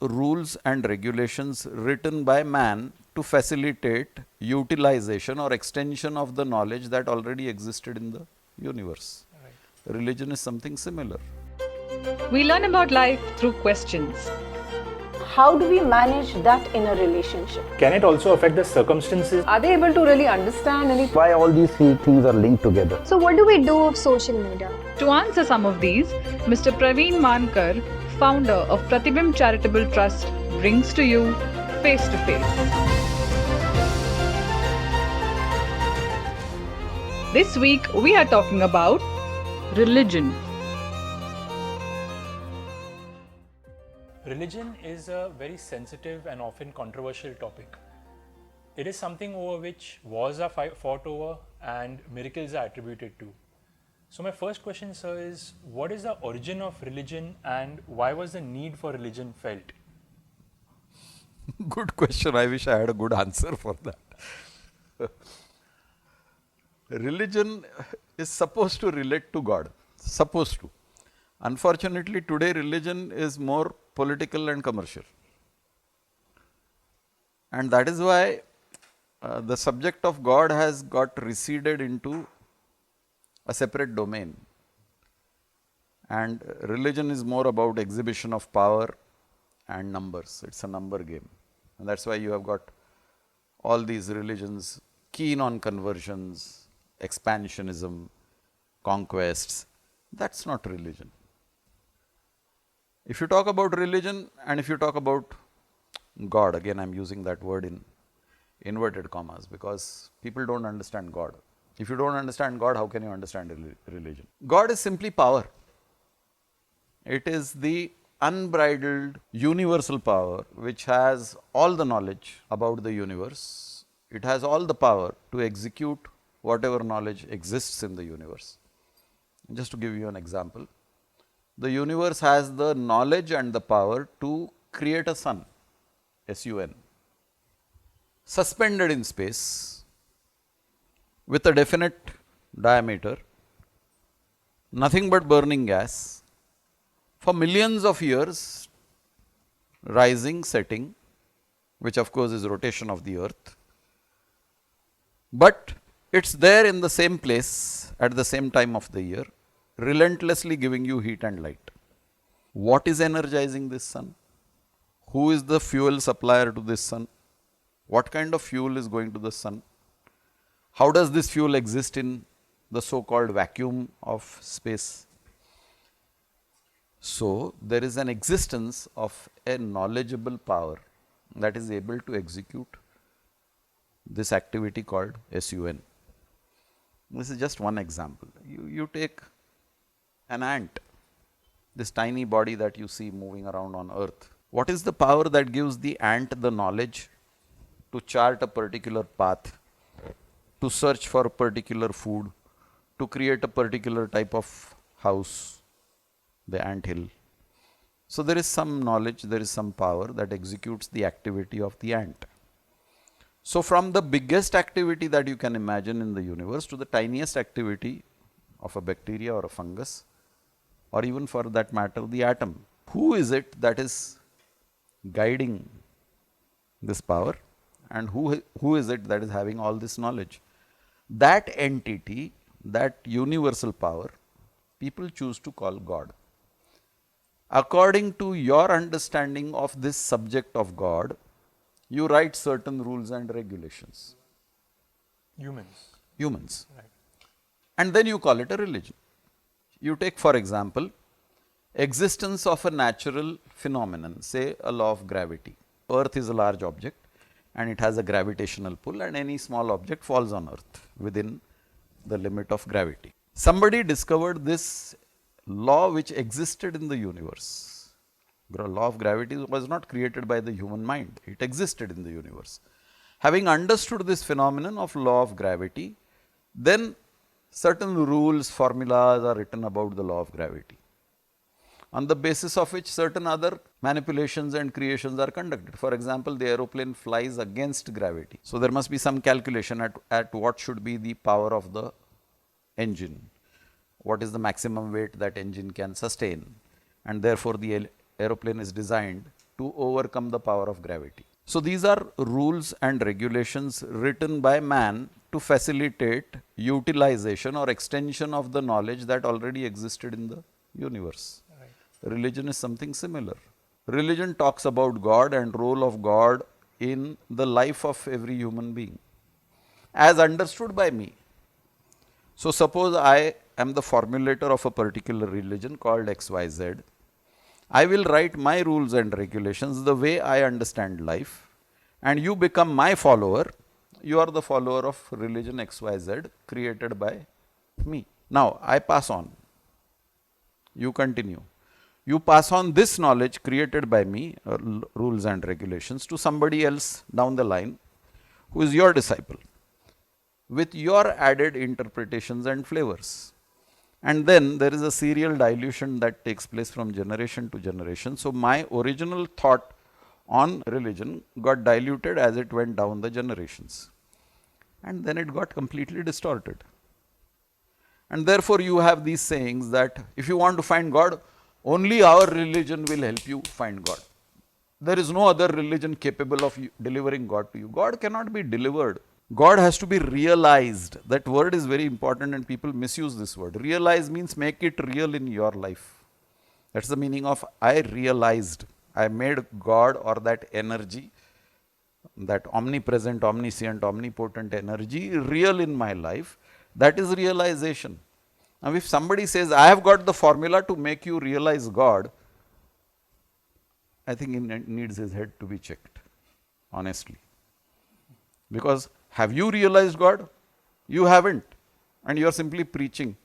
rules and regulations written by man to facilitate utilization or extension of the knowledge that already existed in the universe. Right. Religion is something similar. We learn about life through questions. How do we manage that in a relationship? Can it also affect the circumstances? Are they able to really understand why all these three things are linked together? So what do we do with social media? To answer some of these, Mr. Praveen Mankar, founder of Pratibimb Charitable Trust, brings to you Face to Face. This week we are talking about religion. Religion is a very sensitive and often controversial topic. It is something over which wars are fought over and miracles are attributed to. So my first question, sir, is what is the origin of religion and why was the need for religion felt? Good question. I wish I had a good answer for that. Religion is supposed to relate to God. Supposed to. Unfortunately, today religion is more political and commercial. And that is why the subject of God has got receded into a separate domain. And religion is more about exhibition of power and numbers. It's a number game. And that's why you have got all these religions keen on conversions, expansionism, conquests. That's not religion. If you talk about religion and if you talk about God, again I am using that word in inverted commas because people don't understand God. If you don't understand God, how can you understand religion? God is simply power. It is the unbridled universal power which has all the knowledge about the universe. It has all the power to execute whatever knowledge exists in the universe. Just to give you an example, the universe has the knowledge and the power to create a sun, S-U-N, suspended in space with a definite diameter, nothing but burning gas, for millions of years, rising, setting, which of course is rotation of the earth, but it's there in the same place at the same time of the year, relentlessly giving you heat and light. What is energizing this sun? Who is the fuel supplier to this sun? What kind of fuel is going to the sun? How does this fuel exist in the so-called vacuum of space? So, there is an existence of a knowledgeable power that is able to execute this activity called SUN. This is just one example. You take an ant, this tiny body that you see moving around on earth. What is the power that gives the ant the knowledge to chart a particular path, to search for a particular food, to create a particular type of house, the ant hill? So there is some knowledge, there is some power that executes the activity of the ant. So from the biggest activity that you can imagine in the universe to the tiniest activity of a bacteria or a fungus, or even for that matter the atom, who is it that is guiding this power and who is it that is having all this knowledge? That entity, that universal power, people choose to call God. According to your understanding of this subject of God, you write certain rules and regulations. Humans. Right. And then you call it a religion. You take, for example, existence of a natural phenomenon, say a law of gravity. Earth is a large object and it has a gravitational pull, and any small object falls on earth within the limit of gravity. Somebody discovered this law which existed in the universe. The law of gravity was not created by the human mind, it existed in the universe. Having understood this phenomenon of law of gravity, then certain rules, formulas are written about the law of gravity, on the basis of which certain other manipulations and creations are conducted. For example, the aeroplane flies against gravity. So there must be some calculation at what should be the power of the engine, what is the maximum weight that engine can sustain, and therefore the aeroplane is designed to overcome the power of gravity. So these are rules and regulations written by man to facilitate utilization or extension of the knowledge that already existed in the universe. Religion is something similar. Religion talks about God and role of God in the life of every human being as understood by me. So suppose I am the formulator of a particular religion called XYZ. I will write my rules and regulations the way I understand life, and you become my follower. You are the follower of religion XYZ created by me. Now I pass on. You continue. You pass on this knowledge created by me, rules and regulations, to somebody else down the line who is your disciple with your added interpretations and flavors. And then there is a serial dilution that takes place from generation to generation. So my original thought on religion got diluted as it went down the generations. And then it got completely distorted. And therefore you have these sayings that if you want to find God, only our religion will help you find God. There is no other religion capable of delivering God to you. God cannot be delivered. God has to be realized. That word is very important and people misuse this word. Realize means make it real in your life. That's the meaning of I realized. I made God or that energy, that omnipresent, omniscient, omnipotent energy real in my life. That is realization. Now if somebody says, I have got the formula to make you realize God, I think he needs his head to be checked, honestly. Because have you realized God? You haven't. And you are simply preaching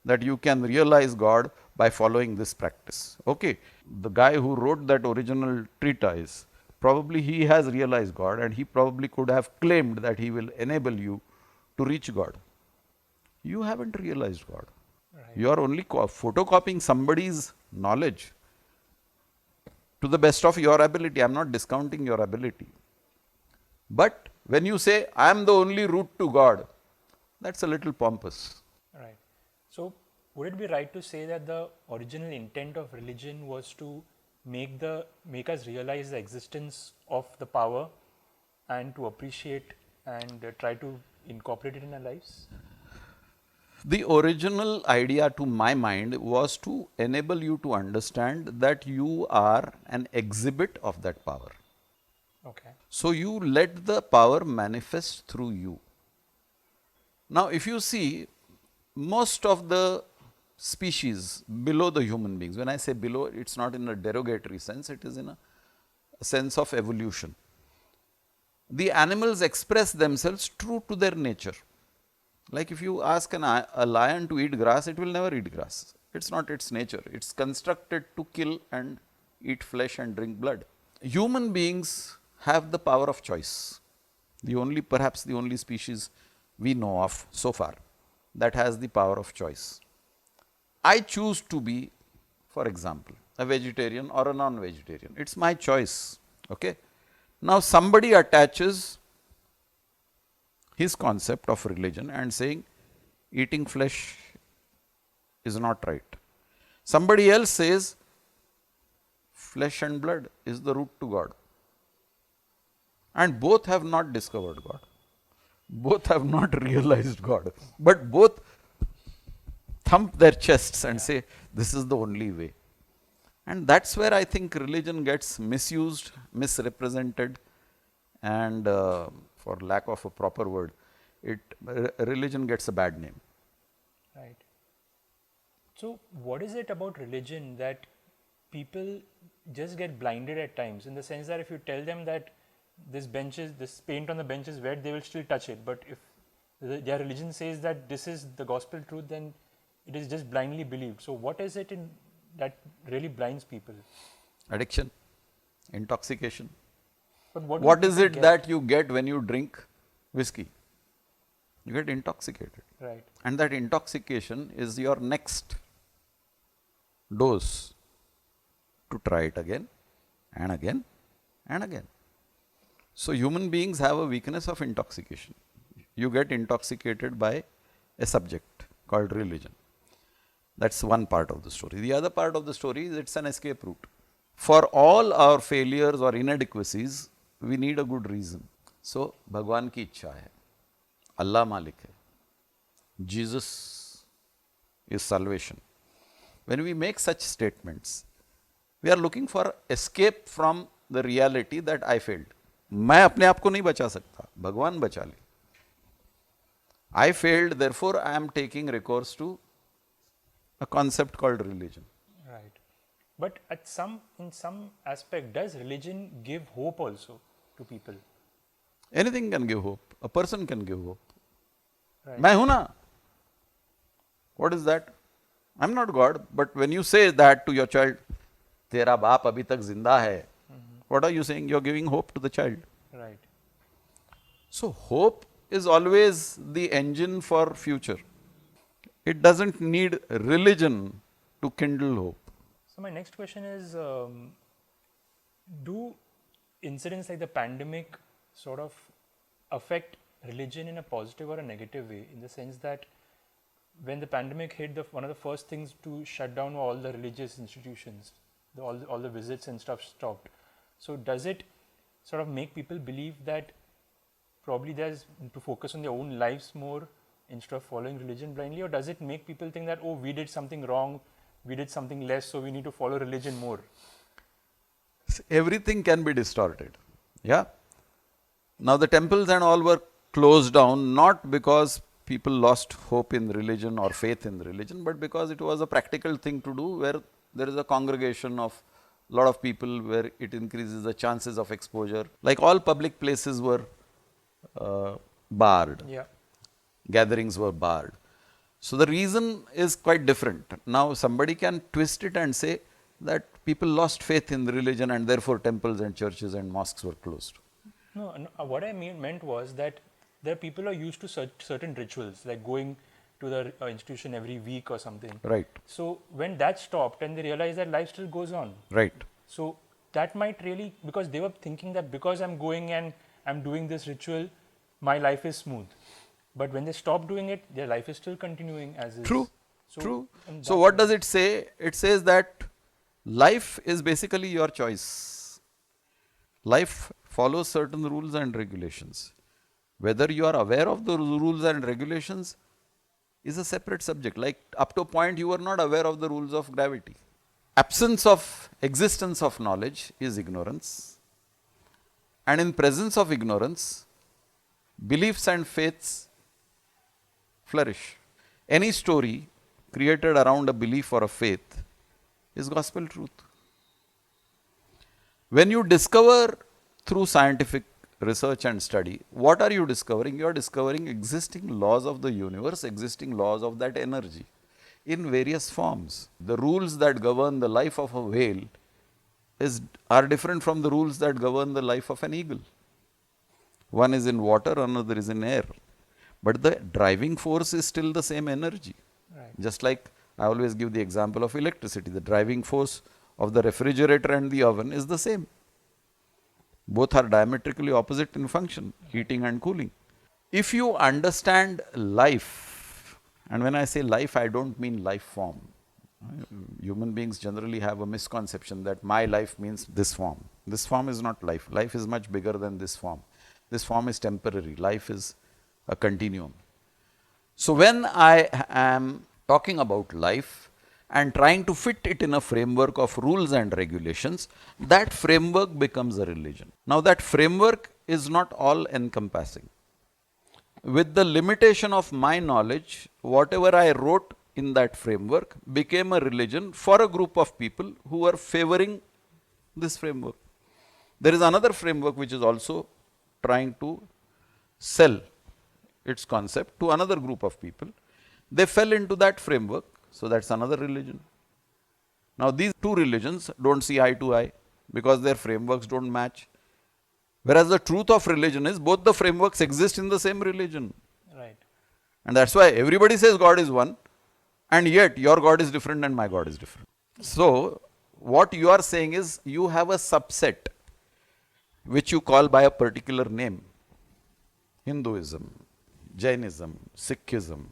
that you can realize God by following this practice. Okay, the guy who wrote that original treatise, probably he has realized God and he probably could have claimed that he will enable you to reach God. You haven't realized God. You are only photocopying somebody's knowledge to the best of your ability. I am not discounting your ability. But when you say, I am the only route to God, that's a little pompous. Right. So would it be right to say that the original intent of religion was to make us realize the existence of the power and to appreciate and try to incorporate it in our lives? The original idea to my mind was to enable you to understand that you are an exhibit of that power. Okay. So you let the power manifest through you. Now if you see, most of the species below the human beings, when I say below, it's not in a derogatory sense, it is in a sense of evolution. The animals express themselves true to their nature. Like if you ask a lion to eat grass, it will never eat grass. It's not its nature. It's constructed to kill and eat flesh and drink blood. Human beings have the power of choice. Perhaps the only species we know of so far that has the power of choice. I choose to be, for example, a vegetarian or a non-vegetarian. It's my choice. Okay. Now somebody attaches his concept of religion and saying eating flesh is not right. Somebody else says flesh and blood is the route to God. And both have not discovered God. Both have not realized God. But both thump their chests and say, this is the only way. And that's where I think religion gets misused, misrepresented, and for lack of a proper word, religion gets a bad name. Right. So what is it about religion that people just get blinded at times, in the sense that if you tell them that this paint on the bench is wet, they will still touch it. But if their religion says that this is the gospel truth, then it is just blindly believed. So what is it that really blinds people? Addiction, intoxication. But what is it that you get when you drink whiskey? You get intoxicated. Right. And that intoxication is your next dose to try it again and again and again. So human beings have a weakness of intoxication. You get intoxicated by a subject called religion. That's one part of the story. The other part of the story is it's an escape route. For all our failures or inadequacies, we need a good reason. So, भगवान की इच्छा है, अल्लाह मालिक है, Jesus is salvation. When we make such statements, we are looking for escape from the reality that I failed. मैं अपने आप को नहीं बचा सकता, भगवान बचा ले. I failed, therefore I am taking recourse to a concept called religion. Right. But in some aspect, does religion give hope also to people? Anything can give hope. A person can give hope. Right. मैं हूं ना. What is that? I'm not God, but when you say that to your child, तेरा बाप अभी तक जिंदा है, what are you saying? You're giving hope to the child. Right. So hope is always the engine for future. It doesn't need religion to kindle hope. So my next question is, do incidents like the pandemic sort of affect religion in a positive or a negative way, in the sense that when the pandemic hit, one of the first things to shut down were all the religious institutions, all the visits and stuff stopped. So does it sort of make people believe that probably there's to focus on their own lives more instead of following religion blindly, or does it make people think that, oh, we did something wrong, we did something less, so we need to follow religion more? Everything can be distorted. Yeah. Now the temples and all were closed down not because people lost hope in religion or faith in religion, but because it was a practical thing to do where there is a congregation of a lot of people, where it increases the chances of exposure. Like all public places were barred. Yeah. Gatherings were barred. So the reason is quite different. Now somebody can twist it and say that people lost faith in the religion and therefore temples and churches and mosques were closed. No, what I meant was that there are people who are used to certain rituals, like going to the institution every week or something. Right. So when that stopped and they realized that life still goes on. Right. So that might really, because they were thinking that because I'm going and I'm doing this ritual, my life is smooth. But when they stop doing it, their life is still continuing as is. True. So, True. in So that what way- does it say? It says that life is basically your choice. Life follows certain rules and regulations. Whether you are aware of the rules and regulations is a separate subject. Like up to a point you are not aware of the rules of gravity. Absence of existence of knowledge is ignorance. And in presence of ignorance, beliefs and faiths flourish. Any story created around a belief or a faith is gospel truth. When you discover through scientific research and study, what are you discovering? You are discovering existing laws of the universe, existing laws of that energy in various forms. The rules that govern the life of a whale are different from the rules that govern the life of an eagle. One is in water, another is in air. But the driving force is still the same energy. Right. Just like I always give the example of electricity. The driving force of the refrigerator and the oven is the same. Both are diametrically opposite in function, heating and cooling. If you understand life, and when I say life, I don't mean life form. Human beings generally have a misconception that my life means this form. This form is not life. Life is much bigger than this form. This form is temporary. Life is a continuum. So when I am talking about life and trying to fit it in a framework of rules and regulations, that framework becomes a religion. Now that framework is not all encompassing. With the limitation of my knowledge, whatever I wrote in that framework became a religion for a group of people who are favoring this framework. There is another framework which is also trying to sell its concept to another group of people. They fell into that framework, so that's another religion. Now these two religions don't see eye to eye because their frameworks don't match. Whereas the truth of religion is both the frameworks exist in the same religion. Right. And that's why everybody says God is one, and yet your God is different and my God is different. So what you are saying is you have a subset which you call by a particular name. Hinduism, Jainism, Sikhism,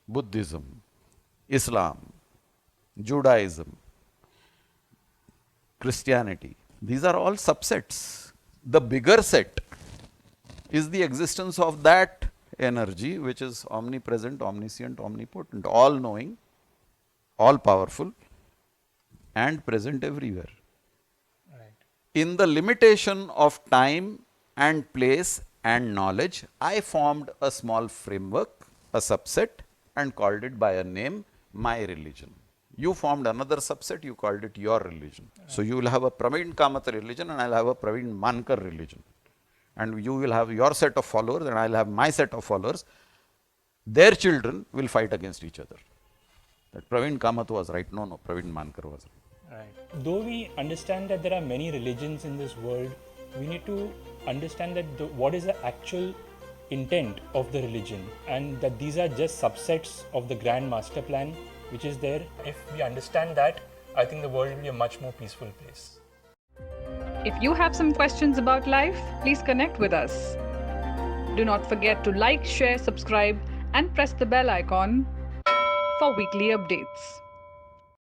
Buddhism, Islam, Judaism. Christianity. These are all subsets. The bigger set is the existence of that energy which is omnipresent, omniscient, omnipotent, all knowing, all powerful, and present everywhere. Right. In the limitation of time and place and knowledge, I formed a small framework, a subset, and called it by a name, my religion. You formed another subset, you called it your religion. So you will have a Praveen Kamath religion and I will have a Praveen Mankar religion. And you will have your set of followers and I will have my set of followers. Their children will fight against each other. That Praveen Kamath was right. No, Praveen Mankar was right. Right. Though we understand that there are many religions in this world, we need to understand that what is the actual intent of the religion, and that these are just subsets of the grand master plan which is there. If we understand that, I think the world will be a much more peaceful place. If you have some questions about life, please connect with us. Do not forget to like, share, subscribe, and press the bell icon for weekly updates.